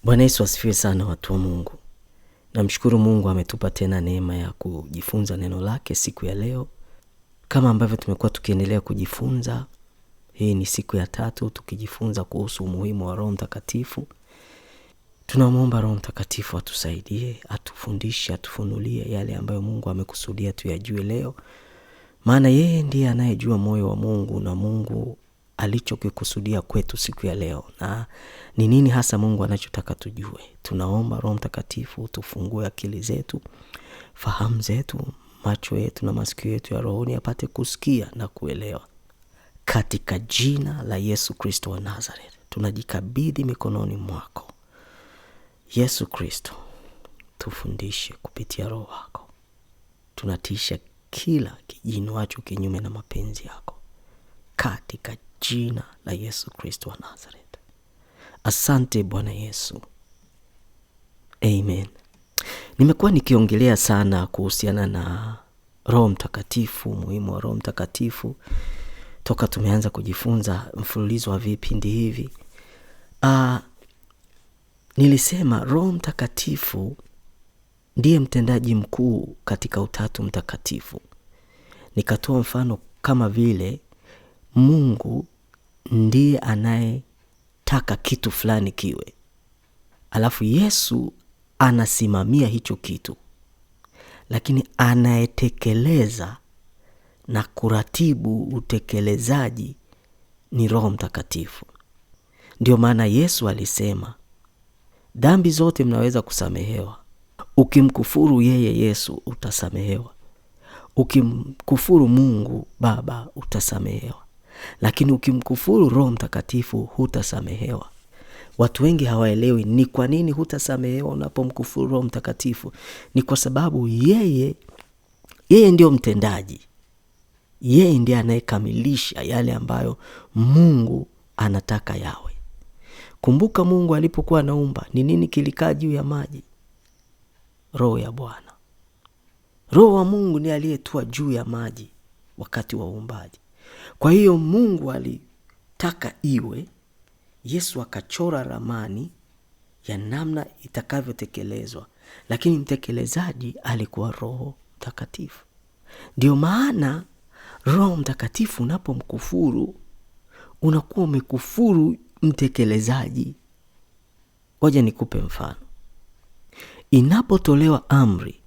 Bwana Yesu asifiwe sana, watu wa Mungu. Namshukuru Mungu ametupa tena neema ya kujifunza neno lake siku ya leo. Kama ambavyo tumekuwa tukiendelea kujifunza, hii ni siku ya 3 tukijifunza kuhusu umuhimu wa Roho Mtakatifu. Tunamuomba Roho Mtakatifu atusaidie, atufundishe, atufunulie yale ambayo Mungu amekusudia tuyajue leo. Maana yeye ndiye anayejua moyo wa Mungu na Mungu alichokikusudia kwetu siku ya leo. Na ni nini hasa Mungu anachotaka tujue? Tunaomba Roho Mtakatifu tufungue akili zetu, fahamu zetu, macho yetu na masikio yetu ya rohoni apate kusikia na kuelewa. Katika jina la Yesu Kristo wa Nazareth, tunajikabidhi mikononi mwako. Yesu Kristo, tufundishe kupitia Roho wako. Tunatisha kila kijinuacho kinyume na mapenzi yako. Katika jina la Yesu Kristo wa Nazareth. Asante Bwana Yesu. Amen. Nimekuwa nikiongelea sana kuhusiana na Roho Mtakatifu, muhimu wa Roho Mtakatifu. Toka tumeanza kujifunza mfululizo wa vipindi hivi. Nilisema Roho Mtakatifu ndiye mtendaji mkuu katika Utatu Mtakatifu. Nikatoa mfano kama vile Mungu ndiye anayetaka kitu fulani kiwe. Alafu Yesu anasimamia hicho kitu. Lakini anayetekeleza na kuratibu utekelezaji ni Roho Mtakatifu. Ndio maana Yesu alisema, dhambi zote mnaweza kusamehewa. Ukimkufuru yeye Yesu utasamehewa. Ukimkufuru Mungu Baba utasamehewa. Lakini ukimkufuru Roho Mtakatifu hutasamehewa. Watu wengi hawaelewi ni kwa nini hutasamehewa unapomkufuru Roho Mtakatifu. Ni kwa sababu yeye ndio mtendaji. Yeye ndiye anayekamilisha yale ambayo Mungu anataka yawe. Kumbuka Mungu alipokuwa anaumba, ni nini kilikaa juu ya maji? Roho ya Bwana. Roho wa Mungu ndiye aliyetua juu ya maji wakati wa uumbaji. Kwa hiyo Mungu alitaka iwe. Yesu akachora ramani ya namna itakavyotekelezwa, lakini mtekelezaji alikuwa Roho Mtakatifu. Ndio maana Roho Mtakatifu unapomkufuru unakuwa umekufuru mtekelezaji. Ngoja nikupe mfano. Inapotolewa amri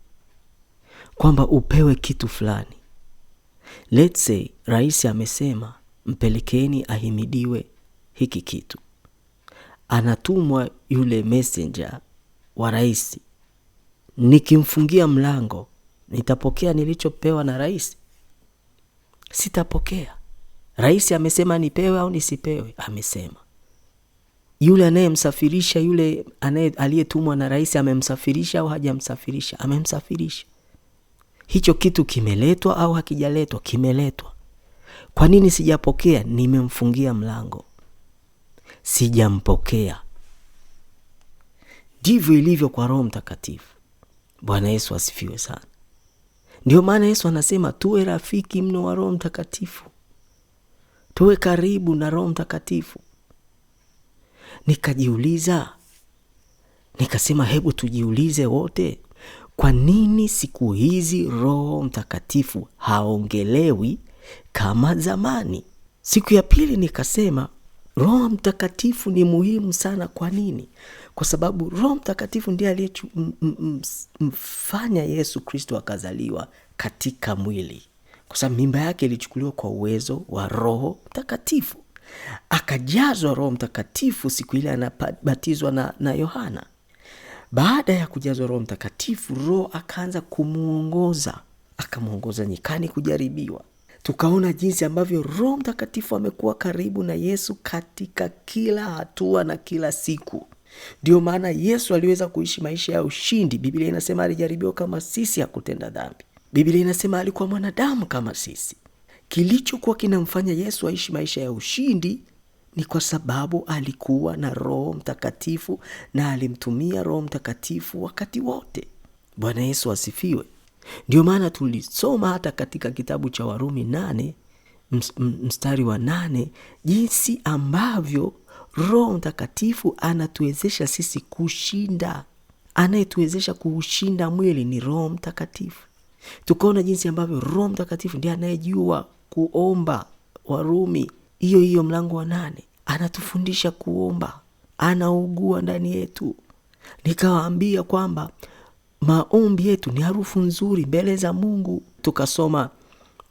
kwamba upewe kitu fulani, let's say rais amesema mpelekeni ahimidiwe hiki kitu. Anatumwa yule messenger wa rais. Nikimfungia mlango, nitapokea nilichopewa na rais? Sitapokea. Rais amesema nipewe au nisipewe? Amesema. Yule anayemsafirisha, yule aliyetumwa na rais amemsafirisha au hajamsafirisha? Amemsafirisha. Hicho kitu kimeletwa au hakijaletwa? Kimeletwa. Kwa nini sijapokea? Nimemfungia mlango, sijampokea. Ndivyo ilivyo kwa Roho Mtakatifu. Bwana Yesu asifiwe sana. Ndio maana Yesu anasema tuwe rafiki mno wa Roho Mtakatifu. Tuwe karibu na Roho Mtakatifu. Nikajiuliza, nikasema hebu tujiulize wote, kwa nini siku hizi Roho Mtakatifu haongelewi kama zamani? Siku ya pili nikasema Roho Mtakatifu ni muhimu sana. Kwa nini? Kwa sababu Roho Mtakatifu ndiye aliyemfanya Yesu Kristo akazaliwa katika mwili. Kwa sababu mimba yake ilichukuliwa kwa uwezo wa Roho Mtakatifu. Akajazwa Roho Mtakatifu siku ile anabatizwa na Yohana. Baada ya kujazwa Roho Mtakatifu, Roho akaanza kumuongoza. Akamuongoza nyikani kujaribiwa. Tukaona jinsi ambavyo Roho Mtakatifu amekuwa karibu na Yesu katika kila hatua na kila siku. Ndio maana Yesu aliweza kuishi maisha ya ushindi. Biblia inasema alijaribiwa kama sisi, hakutenda dhambi. Biblia inasema alikuwa mwanadamu kama sisi. Kilichokuwa kinamfanya Yesu aishi maisha ya ushindi ni kwa sababu alikuwa na Roho Mtakatifu na alimtumia Roho Mtakatifu wakati wote. Bwana Yesu asifiwe. Ndio maana tulisoma hata katika kitabu cha Warumi 8 mstari wa 8 jinsi ambavyo Roho Mtakatifu anatuwezesha sisi kushinda. Anayetuwezesha kuushinda mwili ni Roho Mtakatifu. Tukaona jinsi ambavyo Roho Mtakatifu ndiye anayejua kuomba. Warumi hiyo mlango wa 8 anatufundisha kuomba. Anaugua ndani yetu. Nikawaambia kwamba maombi yetu ni harufu nzuri mbele za Mungu. Tukasoma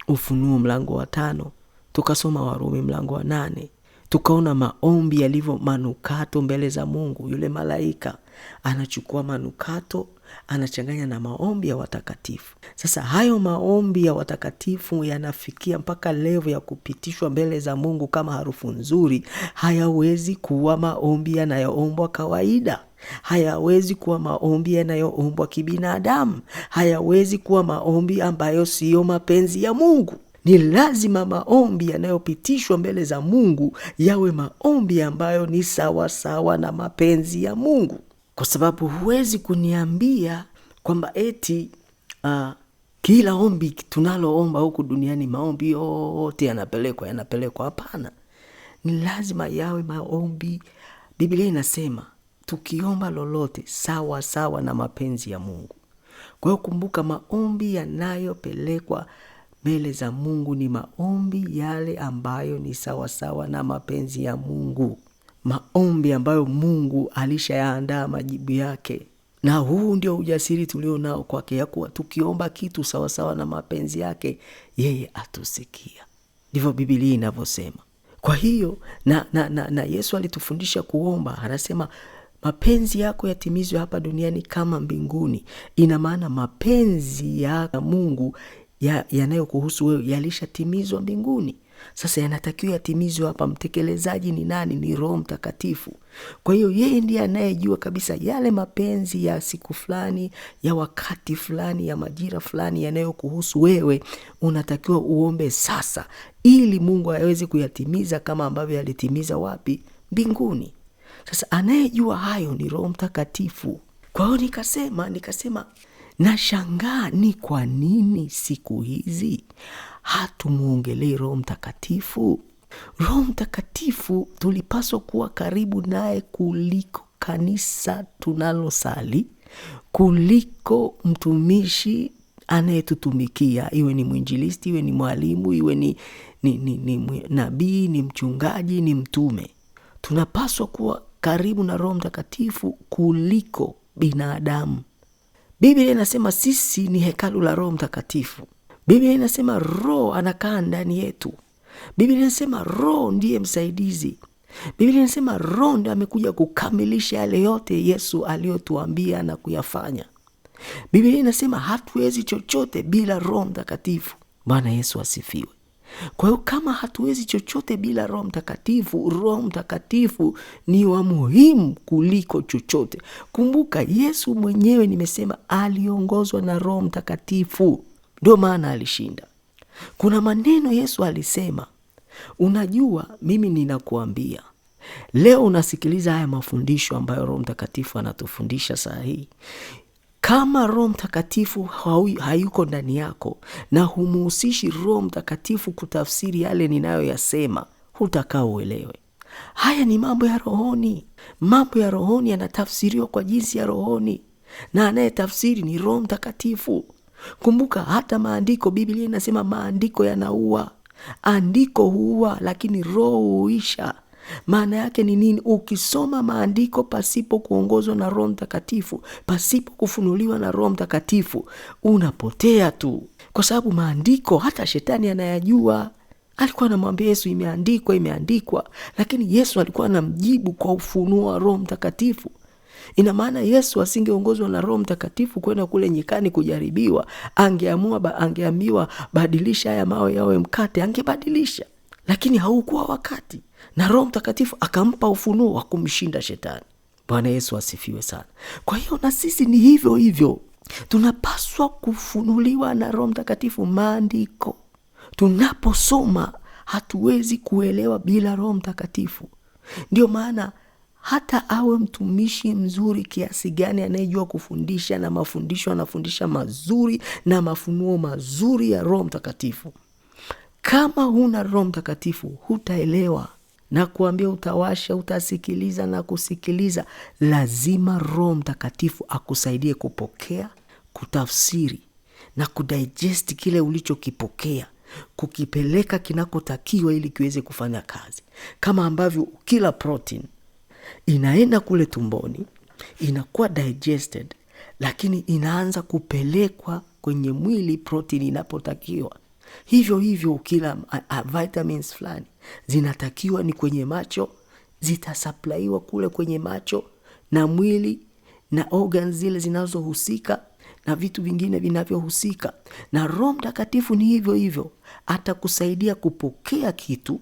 Ufunuo mlango wa 5, tukasoma Warumi mlango wa 8. Tukaona maombi yalivyo manukato mbele za Mungu. Yule malaika anachukua manukato, anachanganya na maombi ya watakatifu. Sasa hayo maombi ya watakatifu yanafikia mpaka level ya kupitishwa mbele za Mungu kama harufu nzuri. Hayawezi kuwa maombi yanayoombwa kawaida. Hayawezi kuwa maombi yanayoombwa kibinadamu. Hayawezi kuwa maombi ambayo siyo mapenzi ya Mungu. Ni lazima maombi yanayopitishwa mbele za Mungu yawe maombi ambayo ni sawa sawa na mapenzi ya Mungu. Kwa sababu huwezi kuniambia kwamba eti kila ombi tunaloomba huku duniani maombi yote yanapelekwa. Hapana. Ni lazima yawe maombi. Biblia inasema tukiomba lolote sawa sawa na mapenzi ya Mungu. Kwa hiyo kumbuka, maombi yanayopelekwa mbele za Mungu ni maombi yale ambayo ni sawa sawa na mapenzi ya Mungu. Maombi ambayo Mungu alishayaandaa majibu yake. Na huu ndio ujasiri tulio nao kwake, ya kuwa tukiomba kitu sawa sawa na mapenzi yake, yeye atusikia. Ndivyo Biblia inavyosema. Kwa hiyo na Yesu alitufundisha kuomba. Anasema mapenzi yako yatimizwe hapa duniani kama mbinguni. Ina maana mapenzi ya Mungu yanayokuhusu wewe yalishatimizwa mbinguni. Sasa yanatakiwa yatimizwe hapa. Mtekelezaji ni nani? Ni Roho Mtakatifu. Kwa hiyo yeye ndiye anayejua kabisa yale mapenzi ya siku fulani, ya wakati fulani, ya majira fulani yanayokuhusu wewe. Unatakiwa uombe sasa ili Mungu aweze kuyatimiza kama ambavyo alitimiza wapi? Mbinguni. Sasa anayejua hayo ni Roho Mtakatifu. Kwa hiyo nikasema nashangaa ni kwa nini siku hizi hatumuongelei Roho Mtakatifu. Roho Mtakatifu tulipaswa kuwa karibu naye kuliko kanisa tunalosali, kuliko mtumishi anayetutumikia, iwe ni mwinjilisti, iwe ni mwalimu, iwe ni nabii, ni mchungaji, ni mtume. Tunapaswa kuwa karibu na Roho Mtakatifu kuliko binadamu. Biblia inasema sisi ni hekalu la Roho Mtakatifu. Biblia inasema Roho anakaa ndani yetu. Biblia inasema Roho ndiye msaidizi. Biblia inasema Roho ndiye amekuja kukamilisha yale yote Yesu aliyotuambia na kuyafanya. Biblia inasema hatuwezi chochote bila Roho Mtakatifu. Bwana Yesu asifiwe. Kwa hiyo kama hatuwezi chochote bila Roho Mtakatifu, Roho Mtakatifu ni wa muhimu kuliko chochote. Kumbuka Yesu mwenyewe nimesema aliongozwa na Roho Mtakatifu. Ndio maana alishinda. Kuna maneno Yesu alisema. Unajua, mimi ninakuambia leo unasikiliza haya mafundisho ambayo Roho Mtakatifu anatufundisha saa hii. Kama Roho Mtakatifu hayuko ndani yako na humuhusishi Roho Mtakatifu kutafsiri yale ninayoyasema, hutakaa uelewe. Haya ni mambo ya rohoni. Mambo ya rohoni yanatafsiriwa kwa jinsi ya rohoni, na anayetafsiri ni Roho Mtakatifu. Kumbuka hata maandiko, Biblia inasema maandiko yanaua. Andiko huua, lakini roho huisha. Maana yake ni nini? Ukisoma maandiko pasipo kuongozwa na Roho Mtakatifu, pasipo kufunuliwa na Roho Mtakatifu, unapotea tu. Kwa sababu maandiko hata shetani anayajua. Alikuwa anamwambia Yesu imeandikwa, lakini Yesu alikuwa anamjibu kwa ufunuo wa Roho Mtakatifu. Ina maana Yesu asingeongozwa na Roho Mtakatifu kwenda kule nyikani kujaribiwa, angeambiwa badilisha haya mawe yawe mkate, angebadilisha. Lakini haukuwa wakati, na Roho Mtakatifu akampa ufunuo wa kumshinda shetani. Bwana Yesu asifiwe sana. Kwa hiyo na sisi ni hivyo hivyo. Tunapaswa kufunuliwa na Roho Mtakatifu maandiko. Tunaposoma hatuwezi kuelewa bila Roho Mtakatifu. Ndio maana hata awe mtumishi mzuri kiasi gani, anayejua kufundisha na mafundisho anafundisha mazuri na mafunuo mazuri ya Roho Mtakatifu, kama huna Roho Mtakatifu hutaelewa. na kuambia utawasha, utasikiliza na kusikiliza. Lazima Roho Mtakatifu akusaidie kupokea, kutafsiri na kudigest kile ulichokipokea, kukipeleka kinakotakiwa ili kiweze kufanya kazi. Kama ambavyo kila protein inaenda kule tumboni, inakuwa digested, lakini inaanza kupelekwa kwenye mwili protein inapotakiwa. Hivyo hivyo ukila vitamins fulani zinatakiwa ni kwenye macho, zitasupplywa kule kwenye macho na mwili na organs zile zinazohusika na vitu vingine vinavyohusika. Na Roho Mtakatifu ni hivyo hivyo, atakusaidia kupokea kitu.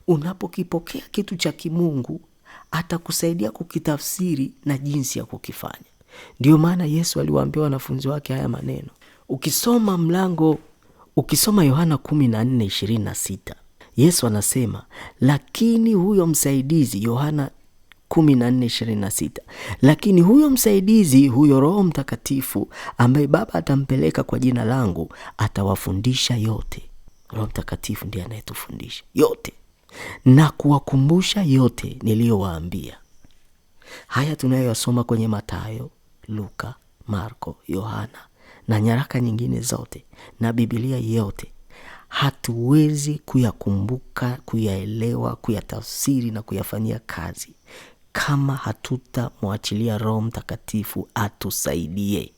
Unapokipokea kitu cha kimungu, atakusaidia kukitafsiri na jinsi ya kukifanya. Ndio maana Yesu aliwaambia wanafunzi wake haya maneno. Ukisoma Yohana 14:26, Yesu anasema, lakini huyo msaidizi, Yohana 14:26, lakini huyo msaidizi, huyo Roho Mtakatifu ambaye Baba atampeleka kwa jina langu, atawafundisha yote. Roho Mtakatifu ndiye anayetufundisha yote na kuwakumbusha yote niliyowaambia. Haya tunayoyasoma kwenye Mathayo, Luka, Marko, Yohana na nyaraka nyingine zote na Biblia yote, hatuwezi kuyakumbuka, kuyaelewa, kuyatafsiri na kuyafanyia kazi kama hatutamwachilia Roho Mtakatifu atusaidie,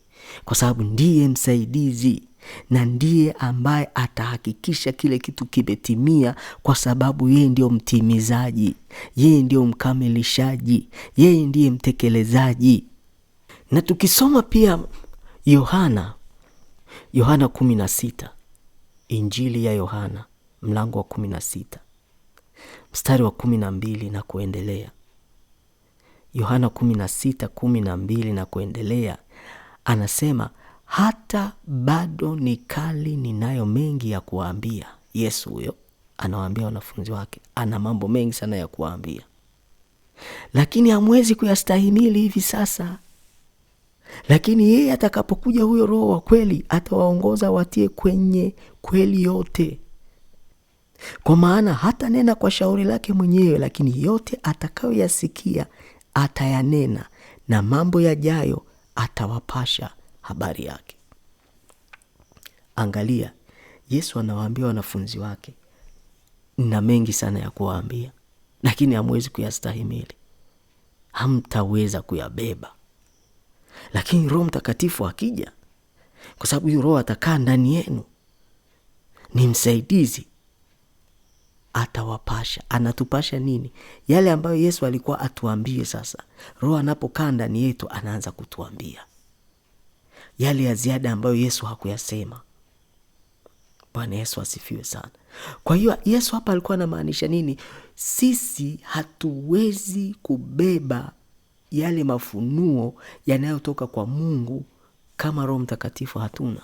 kwa sababu ndiye msaidizi na ndiye ambaye atahakikisha kile kitu kimetimia, kwa sababu yeye ndio mtimizaji, yeye ndio mkamilishaji, yeye ndiye mtekelezaji. Na tukisoma pia Yohana 16, Injili ya Yohana mlango wa 16 mstari wa 12 na kuendelea. Yohana 16:12 na kuendelea, anasema, hata bado nikali ninayo mengi ya kuwaambia. Yesu huyo anawaambia wanafunzi wake, ana mambo mengi sana ya kuwaambia, lakini hamwezi kuyastahimili hivi sasa. Lakini yeye atakapokuja, huyo Roho wa kweli, atawaongoza watie kwenye kweli yote. Kwa maana hata nena kwa shauri lake mwenyewe, lakini yote atakayoyasikia atayanena, na mambo yajayo atawapasha habari yake. Angalia, Yesu anawaambia wanafunzi wake, na mengi sana ya kuwaambia, lakini hamwezi kuyastahimili, hamtaweza kuyabeba. Lakini Roho Mtakatifu akija, kwa sababu huyo Roho atakaa ndani yenu, ni msaidizi, atawapasha. Anatupasha nini? Yale ambayo Yesu alikuwa atuambie. Sasa Roho anapokaa ndani yetu, anaanza kutuambia yale ya ziada ambayo Yesu hakuyasema. Bwana Yesu asifiwe sana. Kwa hiyo Yesu hapa alikuwa anamaanisha nini? Sisi hatuwezi kubeba yale mafunuo yanayotoka kwa Mungu kama Roho Mtakatifu hatuna.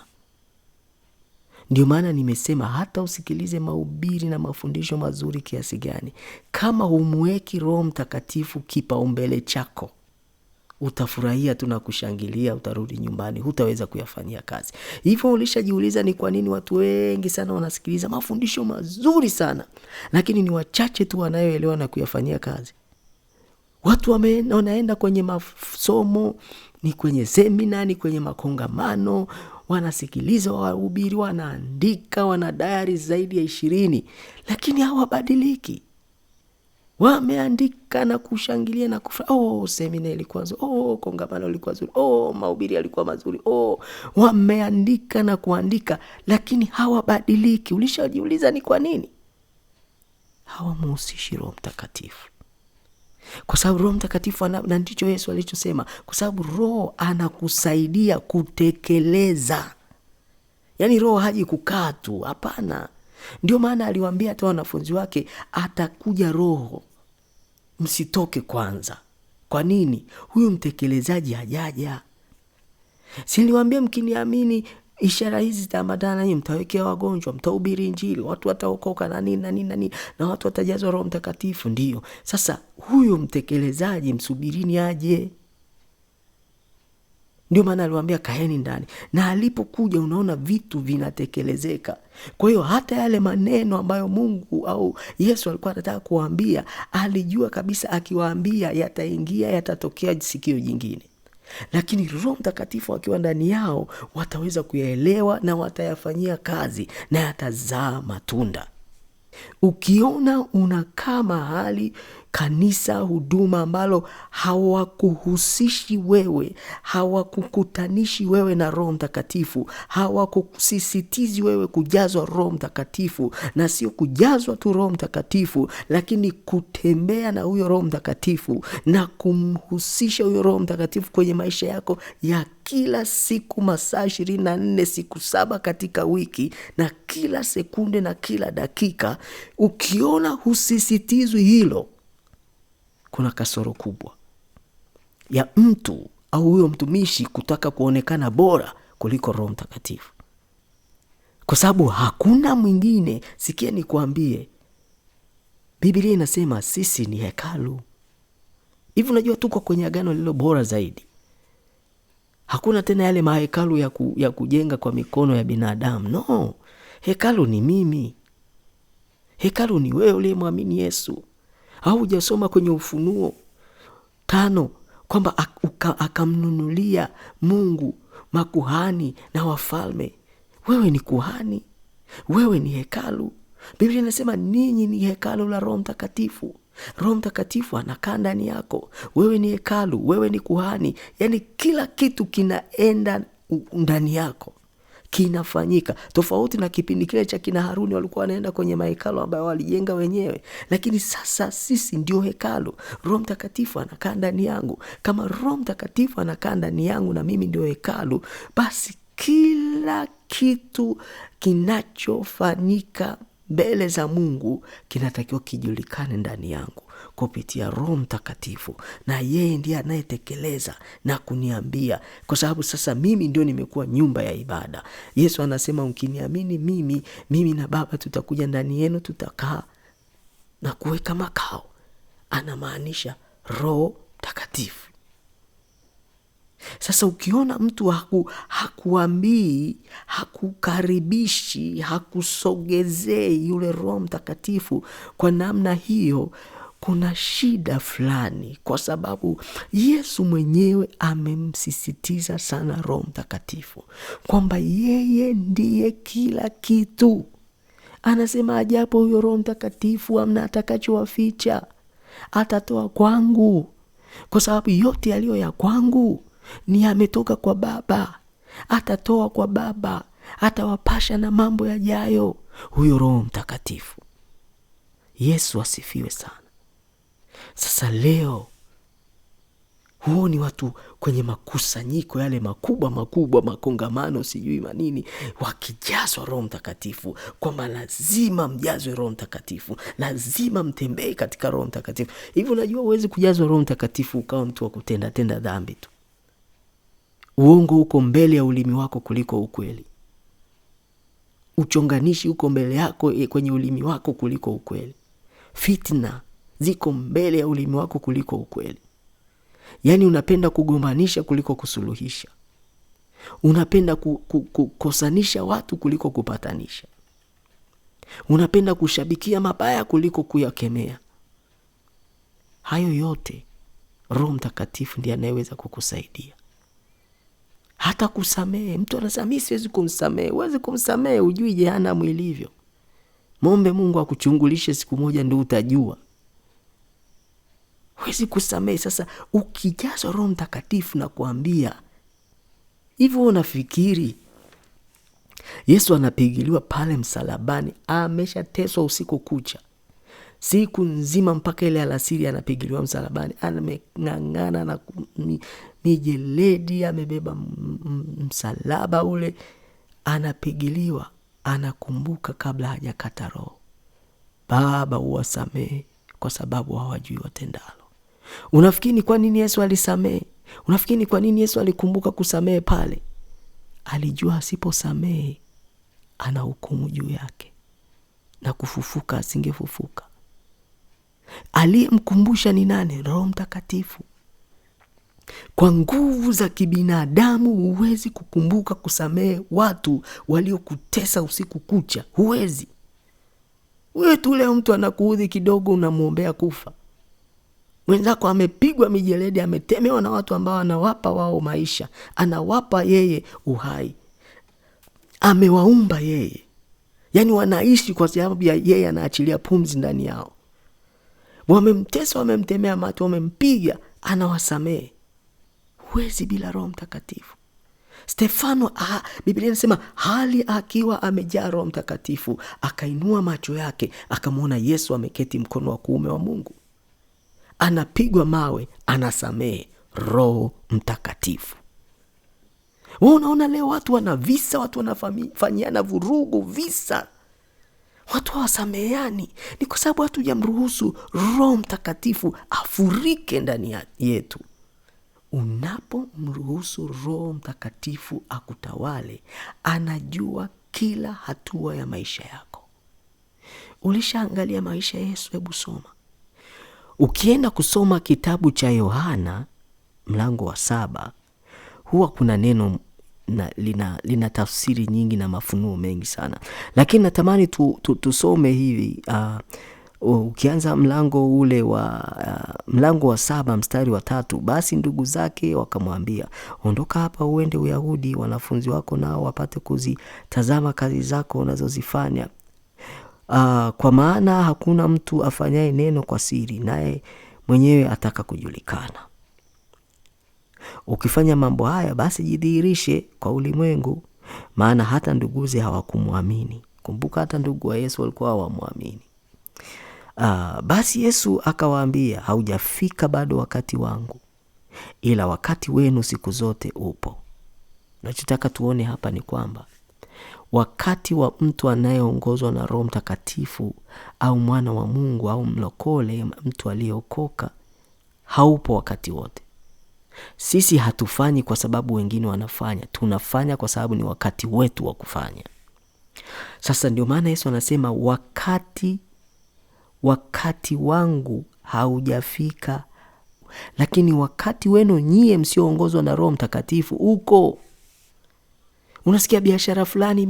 Ndio maana nimesema hata usikilize mahubiri na mafundisho mazuri kiasi gani, kama humweki Roho Mtakatifu kipaumbele chako, utafurahia tu na kushangilia, utarudi nyumbani, hutaweza kuyafanyia kazi. Hivyo ulishajiuliza ni kwa nini watu wengi sana wanasikiliza mafundisho mazuri sana, lakini ni wachache tu wanayoelewa na kuyafanyia kazi? Watu wanaenda kwenye masomo, ni kwenye semina, ni kwenye makongamano, wanasikiliza wahubiri, wanaandika, wana diary zaidi ya 20, lakini hawabadiliki. Wameandika na kushangilia na kufurahi, semina ilikuwa nzuri, kongamano ilikuwa nzuri, mahubiri yalikuwa mazuri, wameandika na kuandika, lakini hawabadiliki. Ulishajiuliza ni kwa nini? Hawamuhusishi Roho Mtakatifu. Kwa sababu Roho Mtakatifu, na ndicho Yesu alichosema, kwa sababu Roho anakusaidia kutekeleza. Yaani Roho haji kukaa tu, hapana. Ndio maana aliwaambia hata wanafunzi wake, atakuja Roho, msitoke kwanza. Kwa nini? Huyu mtekelezaji hajaja. Si niliwaambia mkiniamini ishara hizi zitaambatana nanyi, mtawekea wagonjwa, mtahubiri Injili, watu wataokoka na nini na watu watajazwa Roho Mtakatifu. Ndio. Sasa huyo mtekelezaji msubirini aje. Ndio maana aliwaambia kaeni ndani, na alipokuja unaona vitu vinatekelezeka. Kwa hiyo hata yale maneno ambayo Mungu au Yesu alikuwa anataka kuwaambia, alijua kabisa akiwaambia yataingia, yatatokea sikio jingine. Lakini Roho Mtakatifu akiwa ndani yao wataweza kuyaelewa na watayafanyia kazi na yatazaa matunda. Ukiona unakaa mahali, kanisa, huduma ambalo hawakuhusishi wewe, hawakukutanishi wewe na Roho Mtakatifu, hawakusisitizi wewe kujazwa Roho Mtakatifu, na sio kujazwa tu Roho Mtakatifu, lakini kutembea na huyo Roho Mtakatifu na kumhusisha huyo Roho Mtakatifu kwenye maisha yako ya kila siku, masaa 24, siku 7 katika wiki, na kila sekunde na kila dakika. Ukiona husisitizwi hilo, kuna kasoro kubwa ya mtu au huyo mtumishi kutaka kuonekana bora kuliko Roho Mtakatifu. Kwa sababu hakuna mwingine. Sikia nikwambie, Biblia inasema sisi ni hekalu. Hivi unajua tuko kwenye agano lililo bora zaidi. Hakuna tena yale mahekalu ya kujenga kwa mikono ya binadamu. No, hekalu ni mimi. Hekalu ni wewe uliyemwamini Yesu. Au hujasoma kwenye Ufunuo 5 kwamba akamnunulia Mungu makuhani na wafalme? Wewe ni kuhani, wewe ni hekalu. Biblia inasema ninyi ni hekalu la Roho Mtakatifu. Roho Mtakatifu anakaa ndani yako. Wewe ni hekalu, wewe ni kuhani. Yaani kila kitu kinaenda ndani yako, kinafanyika. Tofauti na kipindi kile cha kina Haruni, walikuwa wanaenda kwenye mahekalu ambayo walijenga wenyewe. Lakini sasa sisi ndio hekalu. Roho Mtakatifu anakaa ndani yangu. Kama Roho Mtakatifu anakaa ndani yangu na mimi ndio hekalu, basi kila kitu kinachofanyika mbele za Mungu kinatakiwa kijulikane ndani yangu kupitia Roho Mtakatifu, na yeye ndiye anayetekeleza na kuniambia, kwa sababu sasa mimi ndio nimekuwa nyumba ya ibada. Yesu anasema mkiniamini mimi na Baba tutakuja ndani yenu, tutakaa na kuweka makao. Anamaanisha Roho Mtakatifu. Sasa ukiona mtu hakuambii, hakukaribishi, hakusogezei yule Roho Mtakatifu kwa namna hiyo, kuna shida fulani, kwa sababu Yesu mwenyewe amemsisitiza sana Roho Mtakatifu kwamba yeye ndiye kila kitu. Anasema ajapo huyo Roho Mtakatifu hamna atakachowaficha, atatoa kwangu, kwa sababu yote yaliyo ya kwangu ni ametoka kwa Baba. Atatoa kwa Baba, atawapasha na mambo yajayo. Huyo Roho Mtakatifu. Yesu asifiwe sana. Sasa leo huoni watu kwenye makusanyiko yale makubwa, makongamano sijui manini, wakijazwa Roho Mtakatifu, kwamba lazima mjazwe Roho Mtakatifu, lazima mtembee katika Roho Mtakatifu. Hivi unajua huwezi kujazwa Roho Mtakatifu ukawa mtu wa kutenda dhambi tu. Uongo uko mbele ya ulimi wako kuliko ukweli. Uchonganishi uko mbele yako kwenye ulimi wako kuliko ukweli. Fitna ziko mbele ya ulimi wako kuliko ukweli. Yaani unapenda kugombanisha kuliko kusuluhisha. Unapenda kukosanisha watu kuliko kupatanisha. Unapenda kushabikia mabaya kuliko kuyakemea. Hayo yote Roho Mtakatifu ndiye anayeweza kukusaidia. Hata kusamehe. Mtu anasema mimi siwezi kumsamehe. Huwezi kumsamehe, hujui jehanamu ilivyo. Muombe Mungu akuchungulishe siku moja ndio utajua. Huwezi kusamehe. Sasa ukijazwa Roho Mtakatifu na kuambia hivyo, unafikiri Yesu anapigiliwa pale msalabani, ameshateswa usiku kucha, siku nzima mpaka ile alasiri anapigiliwa msalabani, ameng'ang'ana na mijeledi, amebeba msalaba ule, anapigiliwa, anakumbuka kabla hajakata roho, Baba uwasamehe kwa sababu hawajui watendalo. Unafikiri kwa nini Yesu alisamehe? Unafikiri kwa nini Yesu alikumbuka kusamehe pale? Alijua asiposamehe ana hukumu juu yake na kufufuka asingefufuka. Aliyemkumbusha ni nani? Roho Mtakatifu. Kwa nguvu za kibinadamu huwezi kukumbuka kusamehe watu waliokutesa usiku kucha. Huwezi. Wewe tu leo mtu anakuudhi kidogo unamwombea kufa. Mwenzako amepigwa mijeledi, ametemewa na watu ambao anawapa wao maisha, anawapa yeye uhai, amewaumba yeye. Yaani wanaishi kwa sababu ya yeye anaachilia pumzi ndani yao. Wamemtesa, wamemtemea mate, wamempiga, anawasamehe. Huwezi bila Roho Mtakatifu. Stefano, Biblia inasema hali akiwa amejaa Roho Mtakatifu, akainua macho yake, akamwona Yesu ameketi mkono wa kuume wa Mungu. Anapigwa mawe, anasamehe. Roho Mtakatifu. Wewe unaona leo watu wana visa, watu wanafanyiana vurugu, visa. Watu hawasameheani. Ni kwa sababu hatujamruhusu Roho Mtakatifu afurike ndani yetu. Unapomruhusu Roho Mtakatifu akutawale, anajua kila hatua ya maisha yako. Ulishaangalia maisha ya Yesu? Hebu soma. Ukienda kusoma kitabu cha Yohana mlango wa 7, huwa kuna neno lina tafsiri nyingi na mafunuo mengi sana. Lakini natamani tusome hivi. Ukianza mlango ule wa mlango wa 7 mstari wa 3, basi ndugu zake wakamwambia, ondoka hapa uende Uyahudi, wanafunzi wako nao wapate kuzitazama kazi zako unazozifanya. Kwa maana hakuna mtu afanyaye neno kwa siri, naye mwenyewe ataka kujulikana. Ukifanya mambo haya, basi jidhihirishe kwa ulimwengu, maana hata nduguze hawakumwamini. Kumbuka hata ndugu wa Yesu walikuwa hawamwamini. Basi Yesu akawaambia, haujafika bado wakati wangu, ila wakati wenu siku zote upo. Nachotaka tuone hapa ni kwamba wakati wa mtu anayeongozwa na Roho Mtakatifu au mwana wa Mungu au mlokole, mtu aliyeokoka, haupo wakati wote. Sisi hatufanyi kwa sababu wengine wanafanya, tunafanya kwa sababu ni wakati wetu wa kufanya. Sasa ndio maana Yesu anasema wakati wangu haujafika, lakini wakati wenu nyie msioongozwa na Roho Mtakatifu uko. Unasikia biashara fulani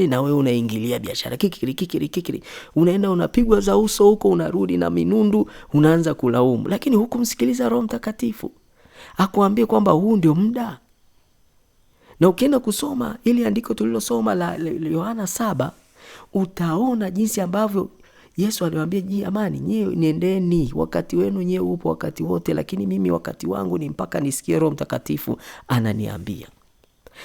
na wewe unaingilia biashara kikiri. Unaenda unapigwa za uso huko, unarudi na minundu, unaanza kulaumu. Lakini hukumsikiliza Roho Mtakatifu akuambie kwamba huu ndio muda. Na ukienda kusoma ili andiko tulilosoma la Yohana 7, utaona jinsi ambavyo Yesu aliwaambia, jamani, nyie niendeni, wakati wenu nyie upo wakati wote, lakini mimi wakati wangu ni mpaka nisikie Roho Mtakatifu ananiambia.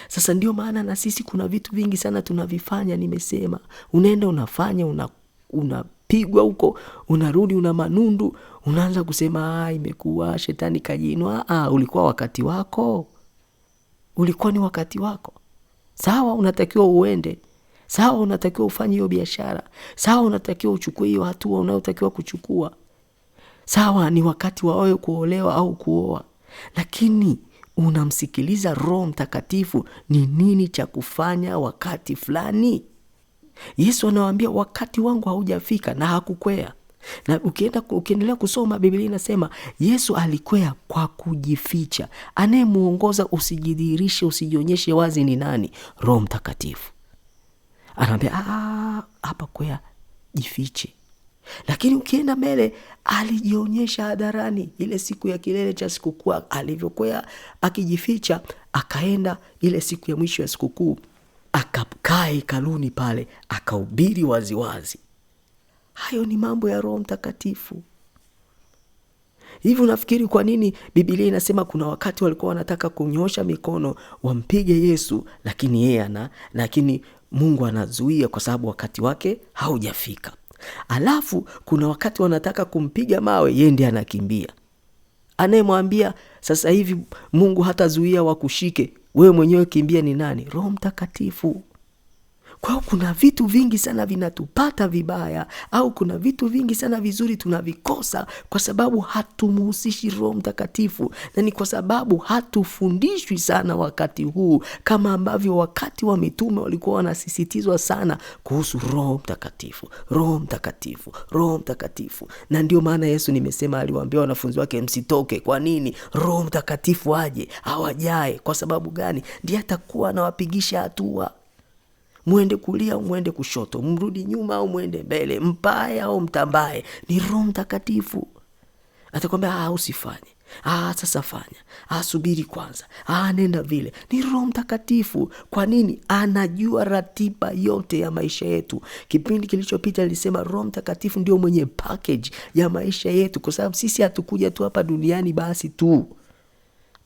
Sasa ndio maana na sisi kuna vitu vingi sana tunavifanya. Nimesema unaenda unafanya, unapigwa huko, unarudi una manundu, unaanza kusema imekuwa shetani kajinwa. Ulikuwa wakati wako. Ulikuwa ni wakati wako. Sawa, unatakiwa uende. Sawa, unatakiwa ufanye hiyo biashara. Sawa, unatakiwa uchukue hiyo hatua unayotakiwa kuchukua. Sawa, ni wakati wa wewe kuolewa au kuoa. Lakini unamsikiliza Roho Mtakatifu ni nini cha kufanya wakati fulani? Yesu anawaambia wakati wangu haujafika, na hakukwea. Na ukiendelea kusoma Biblia inasema Yesu alikwea kwa kujificha. Anayemuongoza usijidhihirishe, usijionyeshe wazi ni nani? Roho Mtakatifu. Anaambia hapa kwea, jifiche. Lakini ukienda mbele, alijionyesha hadharani. Ile siku ya kilele cha sikukuu alivyokuwa akijificha, akaenda ile siku ya mwisho ya sikukuu, akakaa hekaluni pale, akahubiri waziwazi. Hayo ni mambo ya Roho Mtakatifu. Hivi unafikiri kwa nini Biblia inasema kuna wakati walikuwa wanataka kunyosha mikono wampige Yesu, lakini Mungu anazuia kwa sababu wakati wake haujafika. Alafu kuna wakati wanataka kumpiga mawe, yeye ndiye anakimbia. Anayemwambia sasa hivi Mungu hatazuia wakushike, wewe mwenyewe kimbia ni nani? Roho Mtakatifu. Kwa hiyo kuna vitu vingi sana vinatupata vibaya, au kuna vitu vingi sana vizuri tunavikosa kwa sababu hatumuhusishi Roho Mtakatifu, na ni kwa sababu hatufundishwi sana wakati huu, kama ambavyo wakati wa mitume walikuwa wanasisitizwa sana kuhusu Roho Mtakatifu, Roho Mtakatifu, Roho Mtakatifu. Na ndio maana Yesu, nimesema, aliwaambia wanafunzi wake msitoke. Kwa nini? Roho Mtakatifu aje, awajae. Kwa sababu gani? Ndiye atakuwa anawapigisha hatua. Mwende kulia au mwende kushoto, mrudi nyuma au mwende mbele, mpae au mtambae, ni Roho Mtakatifu. Atakwambia usifanye, sasa fanya, subiri kwanza, nenda vile. Ni Roho Mtakatifu. Kwa nini? Anajua ratiba yote ya maisha yetu. Kipindi kilichopita nilisema Roho Mtakatifu ndio mwenye package ya maisha yetu, kwa sababu sisi hatukuja tu hapa duniani basi tu.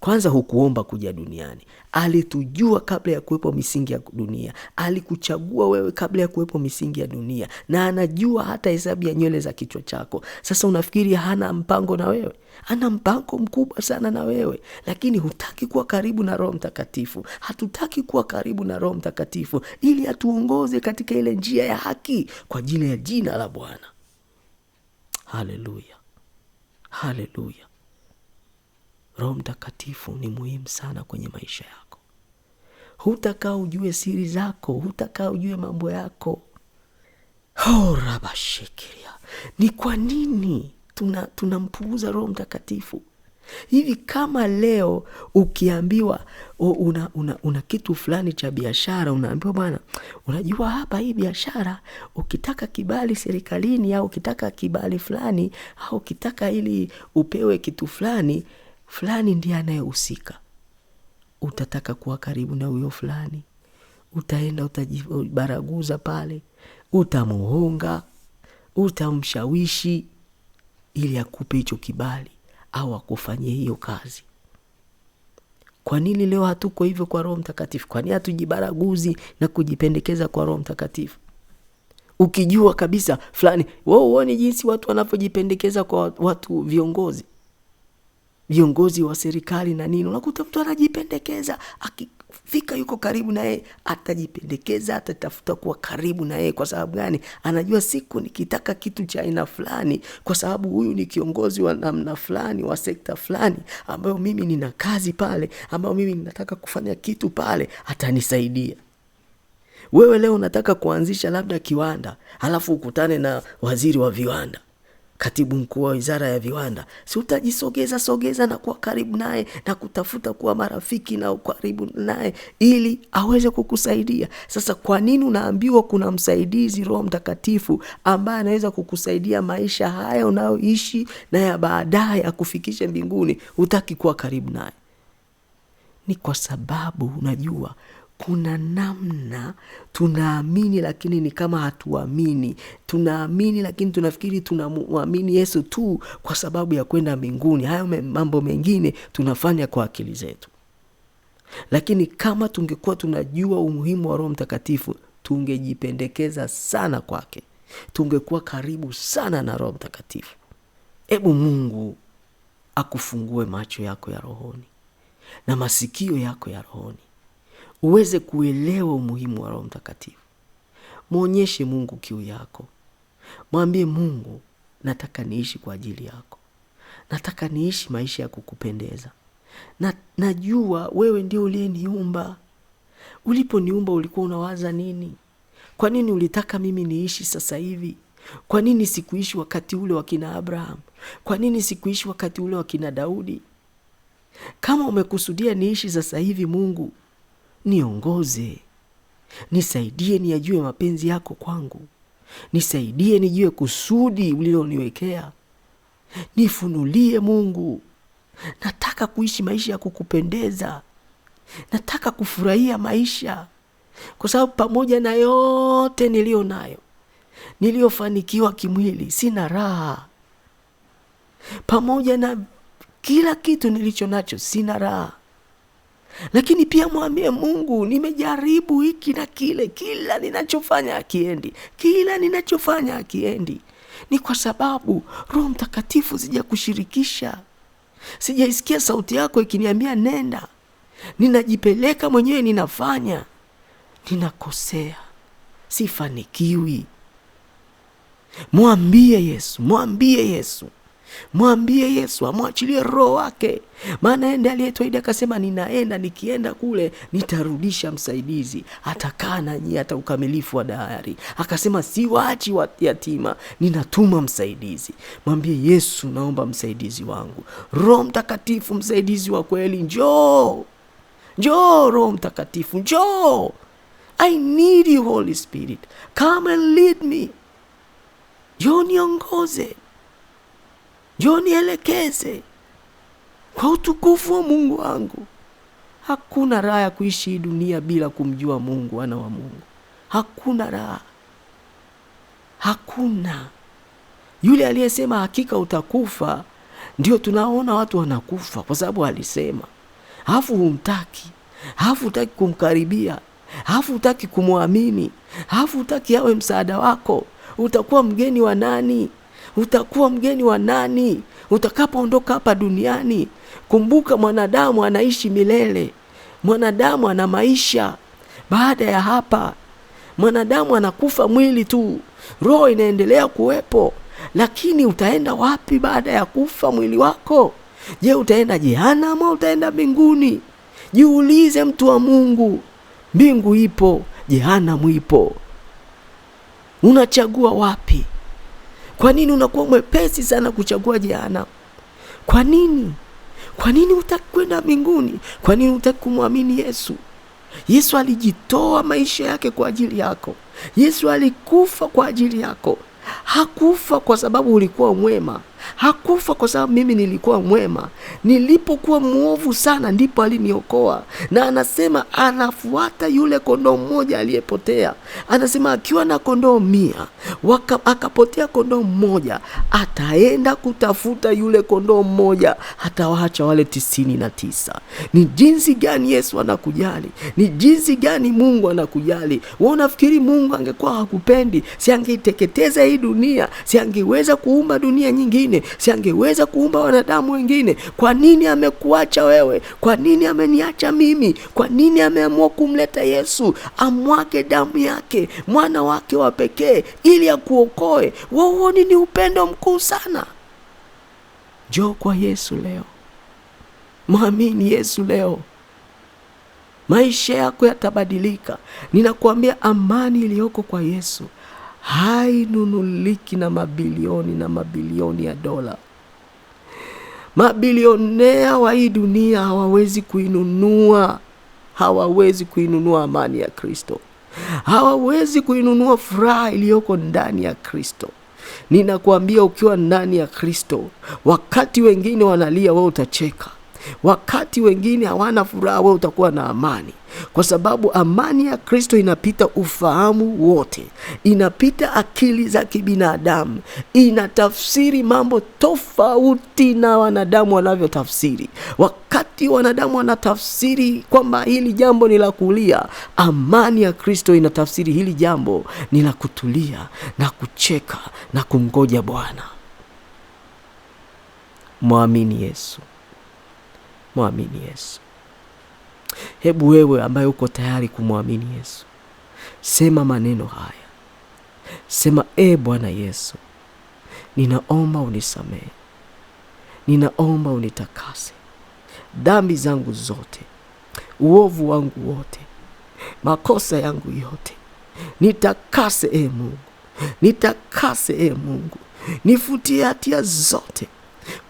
Kwanza hukuomba kuja duniani. Alitujua kabla ya kuwepo misingi ya dunia. Alikuchagua wewe kabla ya kuwepo misingi ya dunia, na anajua hata hesabu ya nywele za kichwa chako. Sasa unafikiri hana mpango na wewe? Ana mpango mkubwa sana na wewe, lakini hutaki kuwa karibu na Roho Mtakatifu. Hatutaki kuwa karibu na Roho Mtakatifu ili atuongoze katika ile njia ya haki kwa ajili ya jina la Bwana. Haleluya. Haleluya. Roho Mtakatifu ni muhimu sana kwenye maisha yako. Hutakaa ujue siri zako, hutakaa ujue mambo yako. Rabashikiria. Ni kwa nini tunampuuza Roho Mtakatifu? Hivi kama leo ukiambiwa una kitu fulani cha biashara, unaambiwa bwana, unajua hapa hii biashara ukitaka kibali serikalini, au ukitaka kibali fulani, au ukitaka ili upewe kitu fulani ndiye anayehusika. Utataka kuwa karibu na huyo fulani, utaenda utajibaraguza pale, utamuhonga, utamshawishi ili akupe hicho kibali au akufanyie hiyo kazi. Kwa nini leo hatuko hivyo kwa Roho Mtakatifu? Kwa nini hatujibaraguzi na kujipendekeza kwa Roho Mtakatifu? Ukijua kabisa fulani, wewe uone jinsi watu wanavyojipendekeza kwa watu viongozi wa serikali na nini. Unakuta mtu anajipendekeza, akifika yuko karibu na yeye atajipendekeza, atatafuta kuwa karibu na yeye. Kwa sababu gani? Anajua siku nikitaka kitu cha aina fulani, kwa sababu huyu ni kiongozi wa namna fulani, wa sekta fulani, ambayo mimi nina kazi pale, ambayo mimi ninataka kufanya kitu pale, atanisaidia. Wewe leo unataka kuanzisha labda kiwanda, halafu ukutane na waziri wa viwanda, katibu mkuu wa wizara ya viwanda. Si utajisogeza na kuwa karibu naye na kutafuta kuwa marafiki na karibu naye ili aweze kukusaidia. Sasa kwa nini unaambiwa kuna msaidizi Roho Mtakatifu ambaye anaweza kukusaidia maisha haya unayoishi na ya baadaye akufikishe mbinguni, hutaki kuwa karibu naye? Ni kwa sababu unajua kuna namna tunaamini lakini ni kama hatuamini. Tunaamini lakini tunafikiri tunamwamini Yesu tu kwa sababu ya kwenda mbinguni. Hayo mambo mengine tunafanya kwa akili zetu. Lakini kama tungekuwa tunajua umuhimu wa Roho Mtakatifu, tungejipendekeza sana kwake. Tungekuwa karibu sana na Roho Mtakatifu. Hebu Mungu akufungue macho yako ya rohoni na masikio yako ya rohoni, uweze kuelewa umuhimu wa Roho Mtakatifu. Muonyeshe Mungu kiu yako. Mwambie Mungu, nataka niishi kwa ajili yako. Nataka niishi maisha ya kukupendeza. Najua wewe ndio uliyeniumba. Uliponiumba ulikuwa unawaza nini? Kwa nini ulitaka mimi niishi sasa hivi? Kwa nini sikuishi wakati ule wa kina Abraham? Kwa nini sikuishi wakati ule wa kina Daudi? Kama umekusudia niishi sasa hivi, Mungu, niongoze. Nisaidie niyajue mapenzi yako kwangu. Nisaidie nijue kusudi uliloniwekea. Nifunulie Mungu. Nataka kuishi maisha ya kukupendeza. Nataka kufurahia maisha. Kwa sababu pamoja na yote nilio nayo, niliofanikiwa kimwili, sina raha. Pamoja na kila kitu nilicho nacho, sina raha. Lakini pia mwambie Mungu, nimejaribu hiki na kile, kila ninachofanya hakiendi. Ni kwa sababu Roho Mtakatifu sijakushirikisha. Sijaisikia sauti yako ikiniambia nenda. Ninajipeleka mwenyewe, ninafanya. Ninakosea. sifanikiwi. Mwambie Yesu, mwambie Yesu, mwambie Yesu amwachilie roho wake. Maana ndiye aliyetuahidi akasema, ninaenda, nikienda kule nitarudisha msaidizi, atakaa nanyi hata ukamilifu wa dahari. Akasema siwaachi yatima, ninatuma msaidizi. Mwambie Yesu, naomba msaidizi wangu, Roho Mtakatifu, msaidizi wa kweli, njoo. Njoo Roho Mtakatifu, njoo. I need you Holy Spirit, come and lead me. Njoo niongoze, njoo nielekeze kwa utukufu wa Mungu wangu. Hakuna raha ya kuishi dunia bila kumjua Mungu, wana wa Mungu. Hakuna raha, hakuna. Yule aliyesema hakika utakufa, ndio tunaona watu wanakufa kwa sababu alisema. Hafu humtaki, hafu hutaki kumkaribia, hafu hutaki kumwamini, hafu hutaki awe msaada wako. Utakuwa mgeni wa nani? Utakuwa mgeni wa nani utakapoondoka hapa duniani? Kumbuka, mwanadamu anaishi milele. Mwanadamu ana maisha baada ya hapa. Mwanadamu anakufa mwili tu, roho inaendelea kuwepo. Lakini utaenda wapi baada ya kufa mwili wako? Je, utaenda jehanamu au utaenda mbinguni? Jiulize, mtu wa Mungu. Mbingu ipo, jehanamu ipo. Unachagua wapi? Kwa nini unakuwa mwepesi sana kuchagua jehanamu? Kwa nini? Kwa nini hutaki kwenda mbinguni? Kwa nini hutaki kumwamini Yesu? Yesu alijitoa maisha yake kwa ajili yako. Yesu alikufa kwa ajili yako. Hakufa kwa sababu ulikuwa mwema. Hakufa kwa sababu mimi nilikuwa mwema. Nilipokuwa muovu sana ndipo aliniokoa. Na anasema anafuata yule kondoo mmoja aliyepotea. Anasema akiwa na kondoo 100, akapotea kondoo mmoja, ataenda kutafuta yule kondoo mmoja, hatawaacha wale 99. Ni jinsi gani Yesu anakujali? Ni jinsi gani Mungu anakujali? Wewe unafikiri Mungu angekuwa hakupendi, si angeiteketeza hii dunia? Si angeweza kuumba dunia nyingine? Si angeweza kuumba wanadamu wengine? Kwa nini amekuacha wewe? Kwa nini ameniacha mimi? Kwa nini ameamua kumleta Yesu, amwage damu yake, mwana wake wa pekee, ili akuokoe? Wewe ni upendo mkuu sana. Njoo kwa Yesu leo. Mwamini Yesu leo. Maisha yako yatabadilika. Ninakuambia, amani iliyoko kwa Yesu hainunuliki na mabilioni na mabilioni ya dola. Mabilionea wa hii dunia hawawezi kuinunua. Hawawezi kuinunua amani ya Kristo. Hawawezi kuinunua furaha iliyoko ndani ya Kristo. Ninakuambia, ukiwa ndani ya Kristo, wakati wengine wanalia, wewe utacheka. Wakati wengine hawana furaha, wewe utakuwa na amani. Kwa sababu amani ya Kristo inapita ufahamu wote, inapita akili za kibinadamu, inatafsiri mambo tofauti na wanadamu wanavyotafsiri. Wakati wanadamu wanatafsiri kwamba hili jambo ni la kulia, amani ya Kristo inatafsiri hili jambo ni la kutulia na kucheka na kumngoja Bwana. Mwamini Yesu. Mwamini Yesu. Hebu wewe ambaye uko tayari kumwamini Yesu, sema maneno haya. Sema, Bwana Yesu, ninaomba unisamehe. Ninaomba unitakase dhambi zangu zote, uovu wangu wote, makosa yangu yote. Nitakase Mungu. Nitakase Mungu. Nifutie hatia zote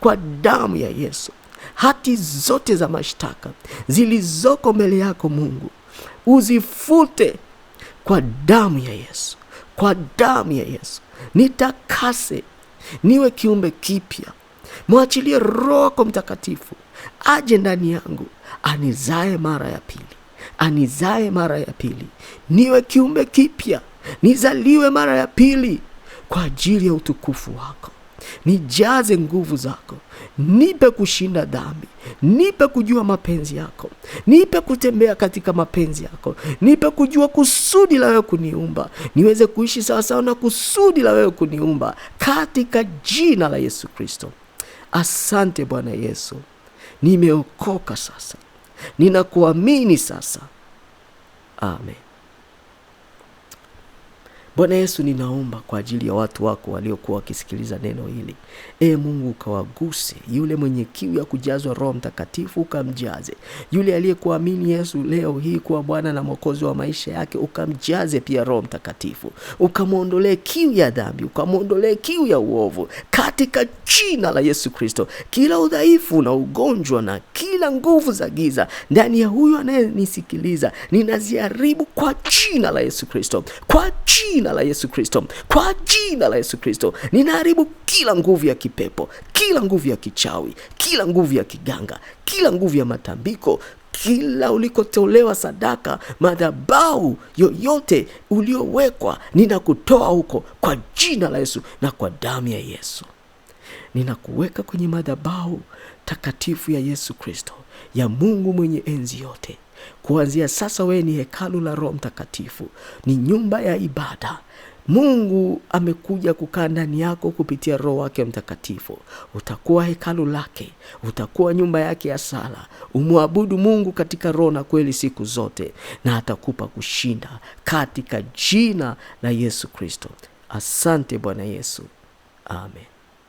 kwa damu ya Yesu. Hati zote za mashtaka zilizoko mbele yako Mungu, uzifute kwa damu ya Yesu. Kwa damu ya Yesu. Nitakase, niwe kiumbe kipya. Mwachilie Roho yako Mtakatifu aje ndani yangu, anizae mara ya pili. Anizae mara ya pili. Niwe kiumbe kipya, nizaliwe mara ya pili kwa ajili ya utukufu wako. Nijaze nguvu zako. Nipe kushinda dhambi. Nipe kujua mapenzi yako. Nipe kutembea katika mapenzi yako. Nipe kujua kusudi la wewe kuniumba, niweze kuishi sawa sawa na kusudi la wewe kuniumba, katika jina la Yesu Kristo. Asante Bwana Yesu. Nimeokoka sasa. Ninakuamini sasa. Amen. Bwana Yesu, ninaomba kwa ajili ya watu wako waliokuwa wakisikiliza neno hili. Mungu ukawaguse, yule mwenye kiu ya kujazwa Roho Mtakatifu ukamjaze. Yule aliyekuamini Yesu leo hii kuwa Bwana na Mwokozi wa maisha yake, ukamjaze pia Roho Mtakatifu. Ukamuondolee kiu ya dhambi, ukamuondolee kiu ya uovu katika jina la Yesu Kristo. Kila udhaifu na ugonjwa na kila nguvu za giza ndani ya huyu anayenisikiliza, ninaziharibu kwa jina la Yesu Kristo. Kwa jina la Yesu Kristo. Kwa jina la Yesu Kristo. Ninaharibu kila nguvu ya kipepo, kila nguvu ya kichawi, kila nguvu ya kiganga, kila nguvu ya matambiko, kila ulikotolewa sadaka, madhabahu yoyote uliowekwa, ninakutoa huko kwa jina la Yesu na kwa damu ya Yesu. Ninakuweka kwenye madhabahu takatifu ya Yesu Kristo, ya Mungu mwenye enzi yote. Kuanzia sasa wewe ni hekalu la Roho Mtakatifu, ni nyumba ya ibada. Mungu amekuja kukaa ndani yako kupitia Roho wake Mtakatifu. Utakuwa hekalu lake, utakuwa nyumba yake ya sala. Umwabudu Mungu katika roho na kweli siku zote, na atakupa kushinda katika jina la Yesu Kristo. Asante Bwana Yesu. Amen.